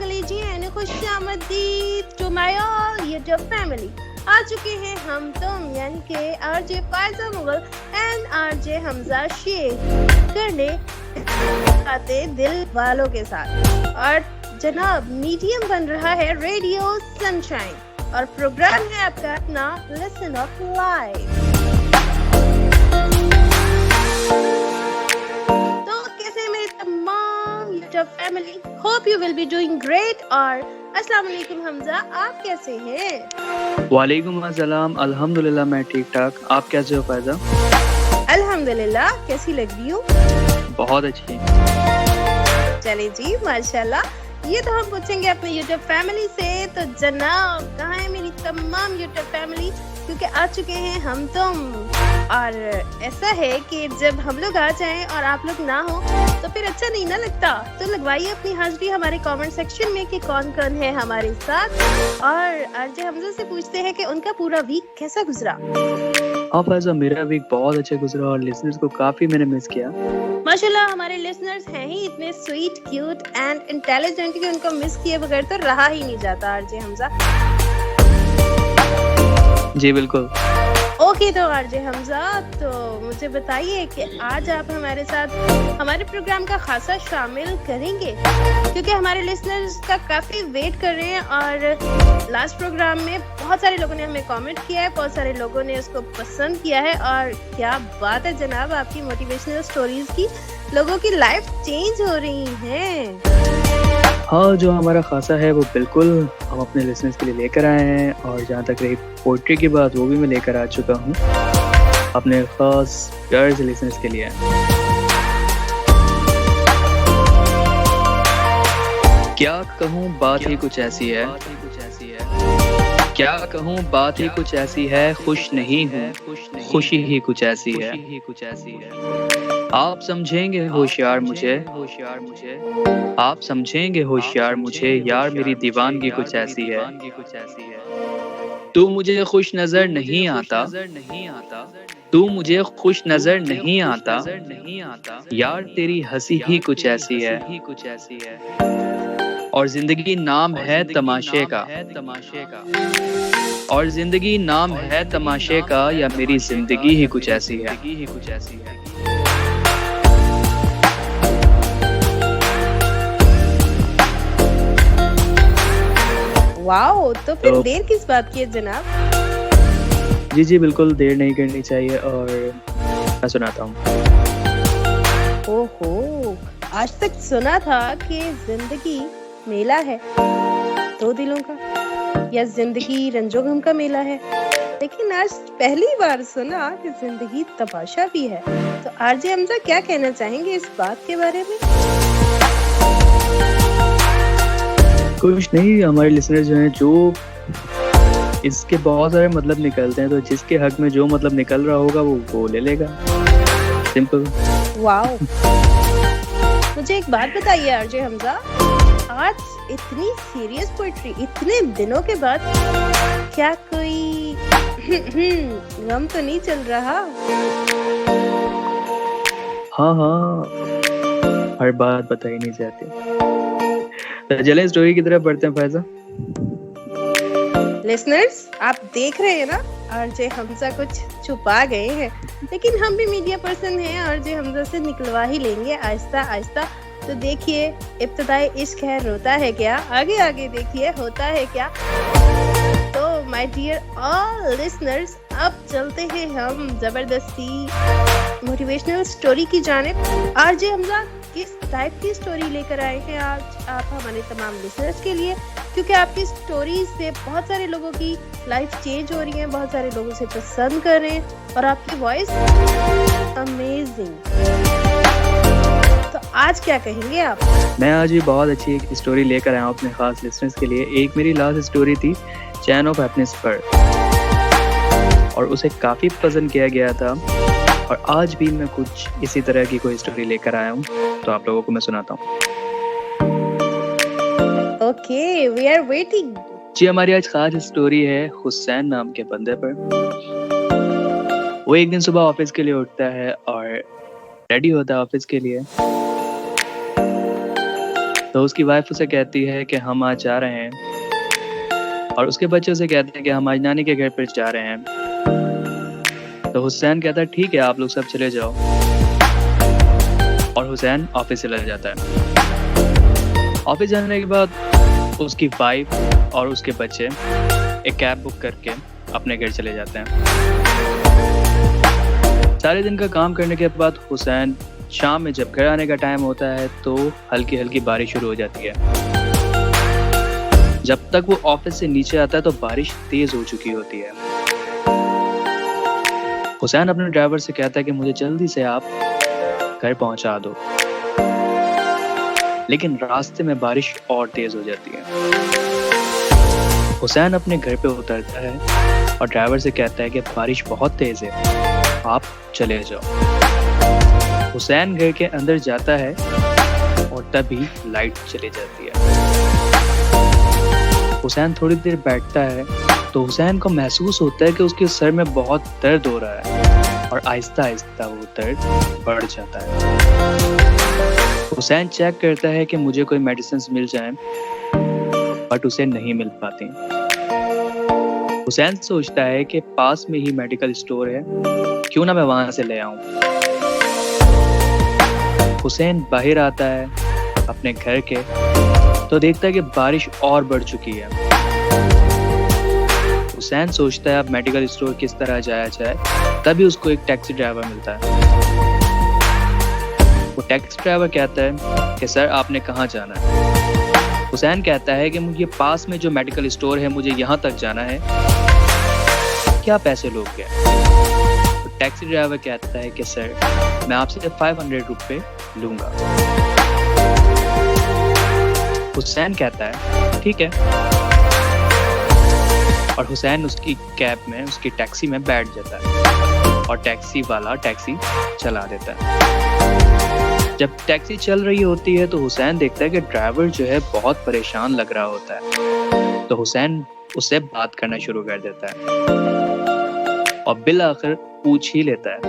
लीजिए एंड खुशामदीद to my all YouTube family. आ चुके हैं हम तुम यानी कि RJ Faiza Mughal and RJ Hamza Shaikh करने आते दिल वालों के साथ। और जनाब मीडियम बन रहा है रेडियो सनशाइन और प्रोग्राम है आपका अपना लिसन ऑफ लाइफ। तो कैसे हैं मेरे तमाम YouTube family, hope you will be doing great. और अस्सलाम वालेकुम हमजा, आप कैसे हैं? वालेकुम अस्सलाम, अल्हम्दुलिल्लाह मैं ठीक ठाक। आप कैसे हो फायजा? अल्हम्दुलिल्लाह, कैसी लग रही हूँ? बहुत अच्छी। चले जी माशाल्लाह। ये तो हम पूछेंगे अपने यूट्यूब फैमिली से। तो जनाब कहाँ है मेरी तमाम यूट्यूब फैमिली, क्योंकि आ चुके हैं हम तुम। और ऐसा है कि जब हम लोग आ जाएं और आप लोग ना हो तो फिर अच्छा नहीं ना लगता। तो लगवाइए अपनी हाजिरी हमारे कमेंट सेक्शन में कि कौन कौन है हमारे साथ। और आरजे हमजा से पूछते हैं कि उनका पूरा वीक कैसा गुजरा। हाँ फायजा, मेरा वीक बहुत अच्छा गुजरा और लिसनर्स को काफी मैंने मिस किया। माशाल्लाह हमारे लिसनर्स हैं ही इतने स्वीट, क्यूट एंड इंटेलिजेंट कि उनको मिस किए बगैर तो रहा ही नहीं जाता। आरजे हमजा जी बिल्कुल। ओके, तो आरजे हमजा तो मुझे बताइए कि आज आप हमारे साथ हमारे प्रोग्राम का खासा शामिल करेंगे, क्योंकि हमारे लिसनर्स का काफी वेट कर रहे हैं। और लास्ट प्रोग्राम में बहुत सारे लोगों ने हमें कमेंट किया है, बहुत सारे लोगों ने उसको पसंद किया है। और क्या बात है जनाब, आपकी मोटिवेशनल स्टोरीज की लोगों की लाइफ चेंज हो रही है। हाँ, जो हमारा खासा है वो बिल्कुल हम अपने लिसनर्स के लिए लेकर आए हैं। और जहाँ तक रही पोइट्री की बात, वो भी मैं लेकर आ चुका हूँ अपने खास प्यारे से लिसनर्स के लिए। क्या कहूँ बात ही कुछ ऐसी है, क्या कहूँ बात ही कुछ ऐसी है, खुश नहीं हूँ खुशी ही कुछ ऐसी है। आप समझेंगे होशियार मुझे, आप समझेंगे होशियार मुझे, यार मेरी दीवानगी कुछ ऐसी है। तू मुझे खुश नजर नहीं आता, तू मुझे खुश नजर नहीं आता, यार तेरी हंसी ही कुछ ऐसी है। और जिंदगी नाम है तमाशे का, और जिंदगी नाम है तमाशे का, या मेरी जिंदगी ही कुछ ऐसी है। वाओ, तो फिर देर किस बात की है जनाब? जी जी बिल्कुल, देर नहीं करनी चाहिए और मैं सुनाता हूँ। ओहो, आज तक सुना था कि जिंदगी मेला है दो दिलों का, या जिंदगी रंजो गम का मेला है, लेकिन आज पहली बार सुना कि जिंदगी तमाशा भी है। तो आरजे हमजा क्या कहना चाहेंगे इस बात के बारे में? कुछ नहीं, हमारे लिसनर जो हैं, जो इसके बहुत सारे मतलब निकलते हैं, तो जिसके हक में जो मतलब निकल रहा होगा वो ले लेगा, सिंपल। वाओ, मुझे एक बात बताइए आरजे हमजा, आज इतनी सीरियस पोइट्री इतने दिनों के बाद, क्या कोई गम तो नहीं चल रहा? हाँ हाँ, हर बात बताई नहीं जाती। तो चलें स्टोरी की तरफ बढ़ते हैं फायजा। लिसनर्स, आप देख रहे हैं ना, आरजे हमजा कुछ छुपा गए हैं, लेकिन हम भी मीडिया पर्सन हैं, आरजे हमजा से निकलवा ही लेंगे आहिस्ता आहिस्ता। तो देखिए, इब्तिदाई इश्क है रोता है क्या, आगे आगे देखिए होता है क्या। तो माय डियर ऑल लिसनर्स, अब चलते हैं हम जबरदस्ती मोटिवेशनल स्टोरी की जानिब। आरजे हमजा किस टाइप की स्टोरी लेकर आए हैं आज आप हमारे तमाम लिसनर्स के लिए, क्योंकि आपकी स्टोरीज से बहुत सारे लोगों की लाइफ चेंज हो रही है, बहुत सारे लोगों से पसंद कर रहे हैं, और आपकी वॉइस अमेजिंग। तो आज क्या कहेंगे आप? मैं आज भी बहुत अच्छी एक स्टोरी लेकर आया हूँ अपने खास लिसनर्स के लिए। एक मेरी लास्ट स्टोरी थी चैन ऑफ हैप्पीनेस पर, और उसे काफ़ी पसंद किया गया था। और आज भी मैं कुछ इसी तरह की कोई स्टोरी लेकर आया हूँ, तो आप लोगों को मैं सुनाता हूँ। Okay, we are waiting. जी, हमारी आज खास स्टोरी है हुसैन नाम के बंदे पर। वो एक दिन सुबह ऑफिस के लिए उठता है और रेडी होता है ऑफिस के लिए। तो उसकी वाइफ उसे कहती है कि हम आज जा रहे हैं, और उसके बच्चे उसे कहते हैं कि हम आज नानी के घर पर जा रहे हैं। तो हुसैन कहता है ठीक है, आप लोग सब चले जाओ, और हुसैन ऑफिस चला जाता है। ऑफिस जाने के बाद उसकी वाइफ और उसके बच्चे एक कैब बुक करके अपने घर चले जाते हैं। सारे दिन का काम करने के बाद हुसैन शाम में जब घर आने का टाइम होता है तो हल्की हल्की बारिश शुरू हो जाती है। जब तक वो ऑफिस से नीचे आता है तो बारिश तेज हो चुकी होती है। हुसैन अपने ड्राइवर से कहता है कि मुझे जल्दी से आप घर पहुंचा दो, लेकिन रास्ते में बारिश और तेज हो जाती है। हुसैन अपने घर पे उतरता है और ड्राइवर से कहता है कि बारिश बहुत तेज है, आप चले जाओ। हुसैन घर के अंदर जाता है और तभी लाइट चली जाती है। हुसैन थोड़ी देर बैठता है तो हुसैन को महसूस होता है कि उसके सर में बहुत दर्द हो रहा है, और आहिस्ता आहिस्ता वो दर्द बढ़ जाता है। हुसैन चेक करता है कि मुझे कोई मेडिसिन मिल जाए, बट उसे नहीं मिल पाती। हुसैन सोचता है कि पास में ही मेडिकल स्टोर है, क्यों ना मैं वहां से ले आऊं। हुसैन बाहर आता है अपने घर के तो देखता है कि बारिश और बढ़ चुकी है। हुसैन सोचता है अब मेडिकल स्टोर किस तरह जाया जाए, तभी उसको एक टैक्सी ड्राइवर मिलता है। वो टैक्सी ड्राइवर कहता है कि सर आपने कहाँ जाना है। हुसैन कहता है कि मुझे पास में जो मेडिकल स्टोर है मुझे यहाँ तक जाना है, क्या पैसे लोगे? तो टैक्सी ड्राइवर कहता है कि सर मैं आपसे 500 रुपये लूंगा। हुसैन कहता है ठीक है, और हुसैन उसकी कैब में, उसकी टैक्सी में बैठ जाता है और टैक्सी वाला टैक्सी चला देता है। जब टैक्सी चल रही होती है तो हुसैन देखता है कि ड्राइवर जो है बहुत परेशान लग रहा होता है, तो हुसैन उससे बात करना शुरू कर देता है और बिल आखिर पूछ ही लेता है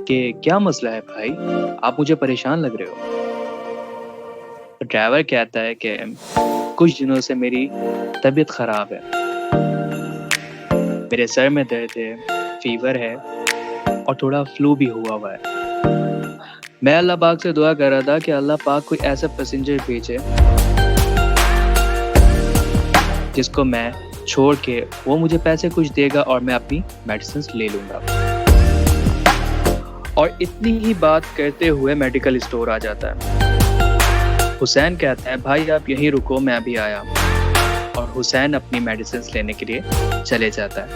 कि क्या मसला है भाई, आप मुझे परेशान लग रहे हो। तो ड्राइवर कहता है कि कुछ दिनों से मेरी तबीयत खराब है, मेरे सर में दर्द है, फीवर है और थोड़ा फ्लू भी हुआ है। मैं अल्लाह पाक से दुआ कर रहा था कि अल्लाह पाक कोई ऐसा पैसेंजर भेजे जिसको मैं छोड़ के वो मुझे पैसे कुछ देगा और मैं अपनी मेडिसिन ले लूंगा। और इतनी ही बात करते हुए मेडिकल स्टोर आ जाता है। हुसैन कहता है भाई आप यहीं रुको, मैं अभी आया, और हुसैन अपनी मेडिसिन लेने के लिए चले जाता है।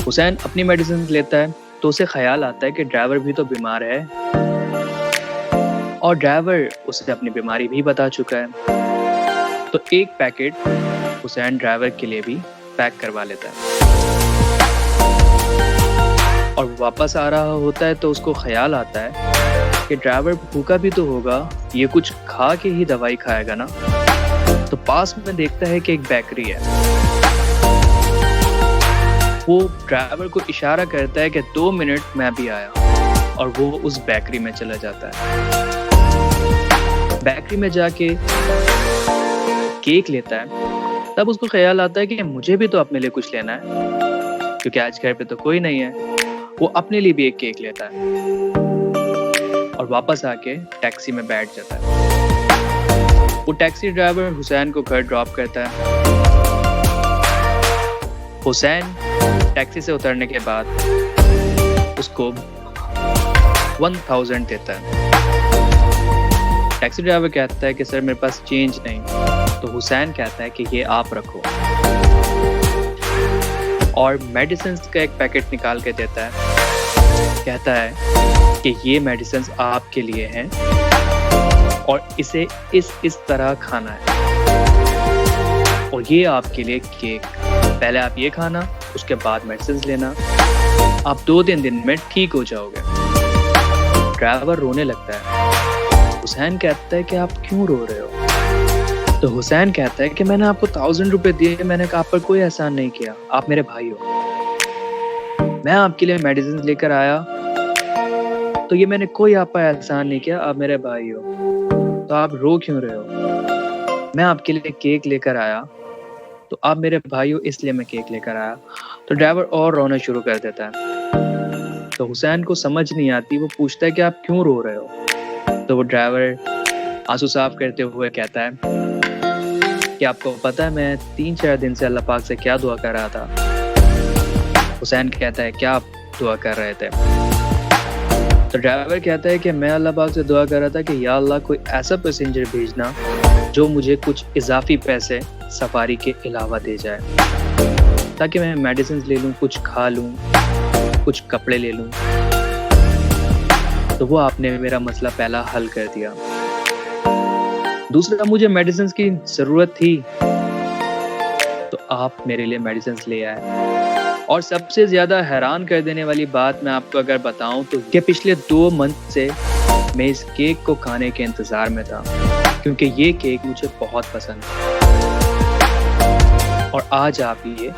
हुसैन अपनी मेडिसिन लेता है तो उसे ख्याल आता है कि ड्राइवर भी तो बीमार है, और ड्राइवर उसे अपनी बीमारी भी बता चुका है। तो एक पैकेट हुसैन ड्राइवर के लिए भी पैक करवा लेता है, और वापस आ रहा होता है तो उसको ख्याल आता है कि ड्राइवर भूखा भी तो होगा, ये कुछ खा के ही दवाई खाएगा ना। तो पास में देखता है कि एक बेकरी है। वो ड्राइवर को इशारा करता है कि 2 मिनट में अभी आया, और वो उस बेकरी में चला जाता है। बेकरी में जाके केक लेता है। तब उसको ख्याल आता है कि मुझे भी तो अपने लिए कुछ लेना है, क्योंकि आज घर पे तो कोई नहीं है। वो अपने लिए भी एक केक लेता है और वापस आके टैक्सी में बैठ जाता है। वो टैक्सी ड्राइवर हुसैन को घर ड्रॉप करता है। हुसैन टैक्सी से उतरने के बाद उसको 1000 देता है। टैक्सी ड्राइवर कहता है कि सर मेरे पास चेंज नहीं। तो हुसैन कहता है कि ये आप रखो, और मेडिसिन का एक पैकेट निकाल के देता है। कहता है कि ये मेडिसिन आपके लिए हैं और इसे इस तरह खाना है, और ये आपके लिए केक, पहले आप ये खाना, उसके बाद मेडिसिन लेना, आप 2-3 दिन में ठीक हो जाओगे। ड्राइवर रोने लगता है। हुसैन कहता है कि आप क्यों रो रहे हो? तो हुसैन कहता है कि मैंने आपको 1000 रुपए दिए, मैंने आप पर कोई एहसान नहीं किया, आप मेरे भाई हो। मैं आपके लिए मेडिसिन लेकर आया तो ये मैंने कोई आप पर एहसान नहीं किया, आप मेरे भाई हो, तो आप रो क्यों रहे हो? मैं आपके लिए केक लेकर आया, तो आप मेरे भाई हो इसलिए मैं केक लेकर आया। तो ड्राइवर और रोना शुरू कर देता है। तो हुसैन को समझ नहीं आती, वो पूछता है कि आप क्यों रो रहे हो? तो वो ड्राइवर आंसू साफ करते हुए कहता है कि आपको पता है मैं 3-4 दिन से अल्लाह पाक से क्या दुआ कर रहा था? हुसैन कहता है क्या आप दुआ कर रहे थे? तो ड्राइवर कहता है कि मैं अल्लाह पाक से दुआ कर रहा था कि या अल्लाह कोई ऐसा पैसेंजर भेजना जो मुझे कुछ इजाफी पैसे सफारी के अलावा दे जाए, ताकि मैं मेडिसिन ले लूँ, कुछ खा लूँ, कुछ कपड़े ले लूँ। तो वो आपने मेरा मसला पहला हल कर दिया। दूसरा, मुझे मेडिसिन की ज़रूरत थी, तो आप मेरे लिए मेडिसिन ले आए। और सबसे ज़्यादा हैरान कर देने वाली बात मैं आपको अगर बताऊं तो कि पिछले 2 मंथ से मैं इस केक को खाने के इंतज़ार में था, क्योंकि ये केक मुझे बहुत पसंद है और आज आप ये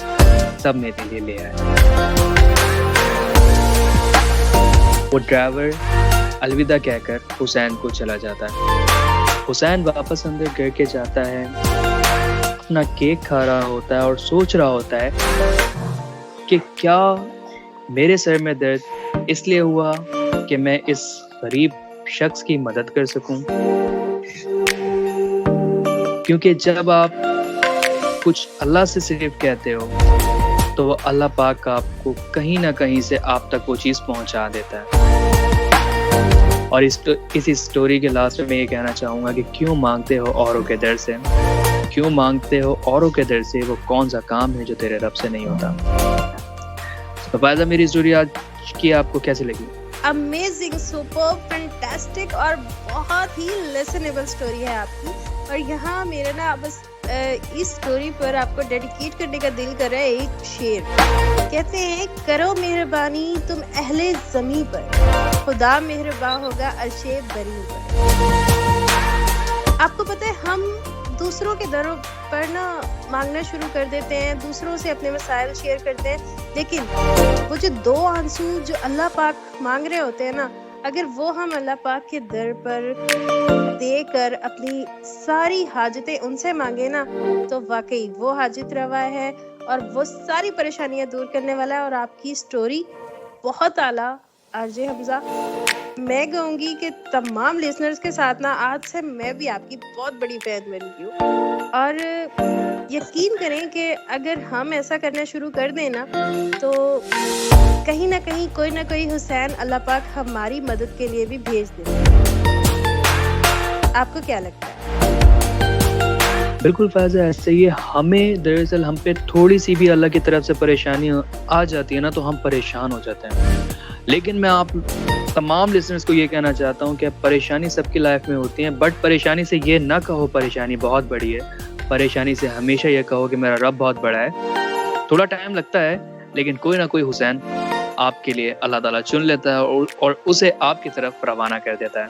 सब मेरे लिए ले आए। वो ड्राइवर अलविदा कहकर हुसैन को चला जाता है। हुसैन वापस अंदर घर के जाता है, अपना केक खा रहा होता है और सोच रहा होता है कि क्या मेरे सर में दर्द इसलिए हुआ कि मैं इस गरीब शख्स की मदद कर सकूं। क्योंकि जब आप कुछ अल्लाह से सिर्फ कहते हो तो वो अल्लाह पाक आपको कहीं ना कहीं से आप तक वो चीज़ पहुंचा देता है। और इस स्टोरी के लास्ट में मैं ये कहना चाहूँगा कि क्यों मांगते हो औरों के दर से, क्यों मांगते हो औरों के दर से, वो कौन सा काम है जो तेरे रब से नहीं होता। तो फायदा, मेरी स्टोरी आज की आपको कैसी लगी? अमेजिंग, सुपर, फैंटास्टिक और बहुत ही लिसनेबल स्टोरी है आपकी। और यहाँ मेरा ना बस इस स्टोरी पर आपको डेडिकेट करने का दिल कर रहा है एक शेर। कहते हैं, करो मेहरबानी तुम अहले ज़मीं पर, खुदा मेहरबान होगा अर्शे बरी पर। आपको पता है हम दूसरों के दरों पर ना मांगना शुरू कर देते हैं, दूसरों से अपने मसाइल शेयर करते हैं, लेकिन वो जो 2 आंसू जो अल्लाह पाक मांग रहे होते हैं ना, अगर वो हम अल्लाह पाक के दर पर देकर अपनी सारी हाजतें उनसे मांगे ना, तो वाकई वो हाजत रवा है और वो सारी परेशानियां दूर करने वाला है। और आपकी स्टोरी बहुत आला आरजे हमजा। मैं कहूँगी कि तमाम लिसनर्स के साथ ना आज से मैं भी आपकी बहुत बड़ी फैन बन गई हूँ। और यकीन करें कि अगर हम ऐसा करना शुरू कर दें ना, तो कहीं ना कहीं कोई ना कोई हुसैन अल्लाह पाक हमारी मदद के लिए भी भेज देते हैं। आपको क्या लगता है? बिल्कुल फैज़ा, ऐसे ही हमें दरअसल हम पे थोड़ी सी भी अल्लाह की तरफ से परेशानी आ जाती है ना, तो हम परेशान हो जाते हैं। लेकिन मैं आप तमाम लिसनर्स को ये कहना चाहता हूँ कि परेशानी सबकी लाइफ में होती है, बट परेशानी से ये ना कहो परेशानी बहुत बड़ी है। परेशानी से हमेशा ये कहो कि मेरा रब बहुत बड़ा है। थोड़ा टाइम लगता है, लेकिन कोई ना कोई हुसैन आपके लिए अल्लाह ताला चुन लेता है और उसे आपकी तरफ रवाना कर देता है।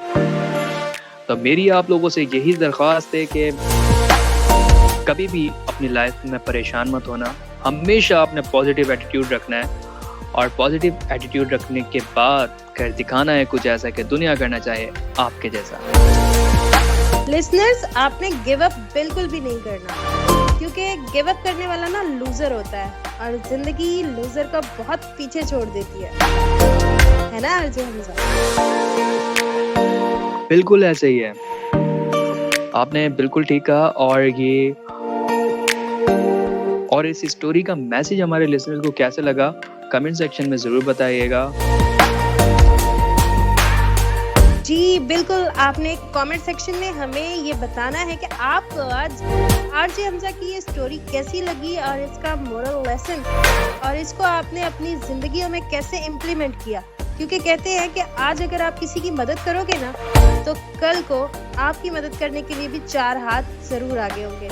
तो मेरी आप लोगों से यही दरख्वास्त है कि कभी भी अपनी लाइफ में परेशान मत होना, हमेशा अपने पॉजिटिव एटीट्यूड रखना है। और पॉजिटिव एटीट्यूड रखने के बाद कर दिखाना है कुछ ऐसा कि दुनिया करना चाहे आपके जैसा। लिसनर्स, आपने गिव अप बिल्कुल भी नहीं करना, क्योंकि गिव अप करने वाला ना लूजर होता है और जिंदगी लूजर को बहुत पीछे छोड़ देती है ना अर्जुन हमजा? बिल्कुल ऐसे ही है, आपने बिल्कुल ठीक कहा। और इस स्टोरी का मैसेज हमारे लिसनर्स को कैसे लगा कमेंट सेक्शन में जरूर बताइएगा। जी बिल्कुल, आपने कमेंट सेक्शन में हमें ये बताना है कि आपको आज आरजे हमजा की ये स्टोरी कैसी लगी और इसका मोरल लेसन, और इसको आपने अपनी जिंदगियों में कैसे इम्प्लीमेंट किया। क्योंकि कहते हैं कि आज अगर आप किसी की मदद करोगे ना, तो कल को आपकी मदद करने के लिए भी 4 हाथ जरूर आगे होंगे।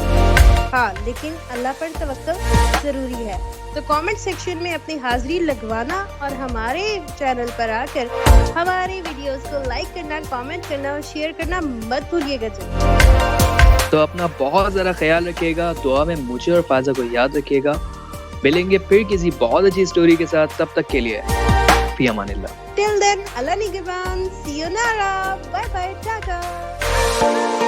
हाँ, लेकिन अल्लाह पर तवक्कुल जरूरी है। तो कमेंट सेक्शन में अपनी हाजिरी लगवाना और हमारे चैनल पर आकर हमारे वीडियोस को लाइक करना, कमेंट करना और शेयर करना मत भूलिएगा। तो अपना बहुत ज़रा ख्याल रखिएगा, दुआ में मुझे और फायजा को याद रखिएगा। मिलेंगे फिर किसी बहुत अच्छी स्टोरी के साथ, तब तक के लिए फी अमानिल्लाह। Till then, Allah Nigaban, sayonara, bye bye, tata.